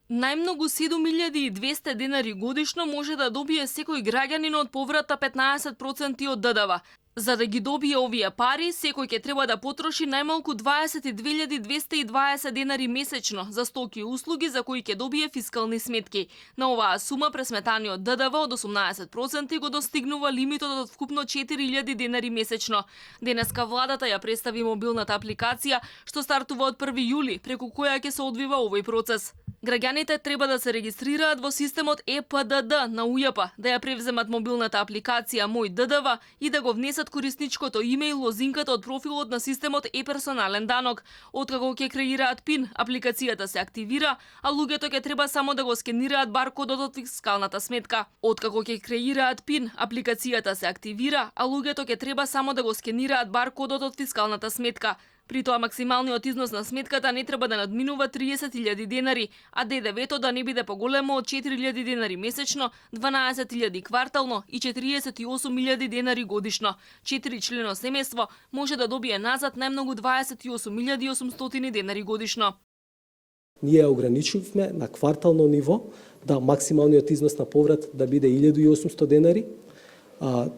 Најмногу 7200 денари годишно може да добие секој граѓанин од поврата 15% од ДДВ. За да ги добие овие пари, секој ќе треба да потроши најмалку 22.220 денари месечно за стоки и услуги за кои ќе добие фискални сметки. На оваа сума пресметаниот ДДВ од 18% го достигнува лимитот од вкупно 4000 денари месечно. Денеска владата ја представи мобилната апликација што стартува од 1 јули, преку која ќе се одвива овој процес. Граѓаните треба да се регистрираат во системот ЕПДД на УЈП, да ја превземат мобилната апликација Мој ДДВ и да го внесат корисничкото име и лозинката од профилот на системот Персонален данок. Откако ќе креираат ПИН, апликацијата се активира, а луѓето ќе треба само да го скенираат баркодот од фискалната сметка. Откако ќе креираат ПИН, апликацијата се активира, а луѓето ќе треба само да го скенираат баркодот од фискалната сметка. При тоа максималниот износ на сметката не треба да надминува 30.000 денари, а ДДВ-то да не биде поголемо од 4.000 денари месечно, 12.000 квартално и 48.000 денари годишно. 4-члено семејство може да добие назад најмногу 28.800 денари годишно. Ние ограничивме на квартално ниво да максималниот износ на поврат да биде 1.800 денари.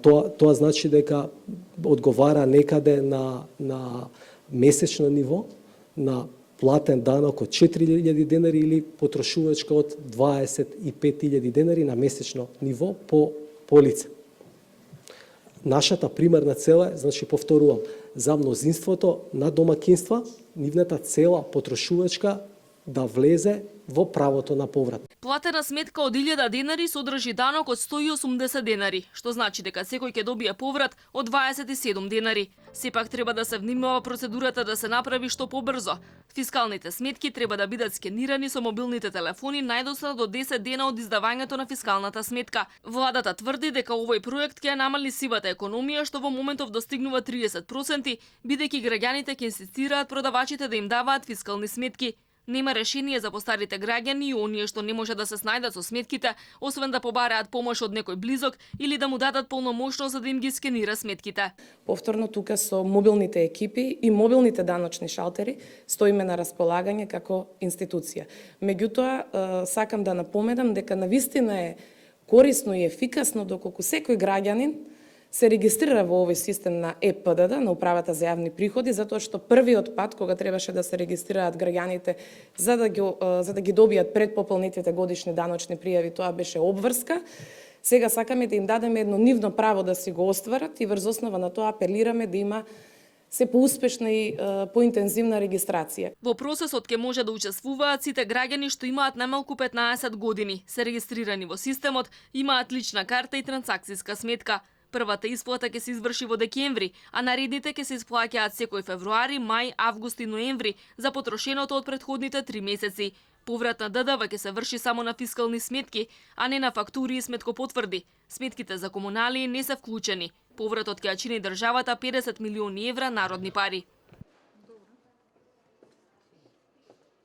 Тоа значи дека одговара некаде на месечно ниво на платен данок од 4.000 денари или потрошувачка од 25.000 денари на месечно ниво по лице. Нашата примерна цел е, значи повторувам, за мнозинството на домакинства, нивната цела потрошувачка да влезе во правото на поврат. Платена сметка од 1000 денари содржи данок од 180 денари, што значи дека секој ќе добие поврат од 27 денари. Сепак треба да се внимава процедурата да се направи што побрзо. Фискалните сметки треба да бидат скенирани со мобилните телефони најдосна до 10 дена од издавањето на фискалната сметка. Владата тврди дека овој проект ќе намали сивата економија што во моментов достигнува 30%, бидејќи граѓаните ќе инсистираат продавачите да им даваат фискални сметки. Нема решение за постарите граѓани и оние што не може да се снајдат со сметките, освен да побараат помош од некој близок или да му дадат полномошност за да им ги скенира сметките. Повторно тука со мобилните екипи и мобилните даночни шалтери стоиме на располагање како институција. Меѓутоа, сакам да напоменам дека навистина е корисно и ефикасно доколку секој граѓанин се регистрира во овој систем на ЕПДД, на Управата за јавни приходи, затоа што првиот пат, кога требаше да се регистрираат граѓаните за да ги добијат предпополнетите годишни даночни пријави, тоа беше обврска. Сега сакаме да им дадеме едно нивно право да си го остварат и врз основа на тоа апелираме да има се поуспешна и поинтензивна регистрација. Во процесот ќе може да учествуваат сите граѓани што имаат најмалку 15 години, се регистрирани во системот, имаат лична карта и трансакциска сметка. Првата исплата ќе се изврши во декември, а наредните ќе се исплаќаат секој февруари, мај, август и ноември за потрошеното од претходните 3 месеци. Поврат на ДДВ ќе се врши само на фискални сметки, а не на фактури и сметкопотврди. Сметките за комуналии не се вклучени. Повратот ќе ја чини државата 50 милиони евра народни пари.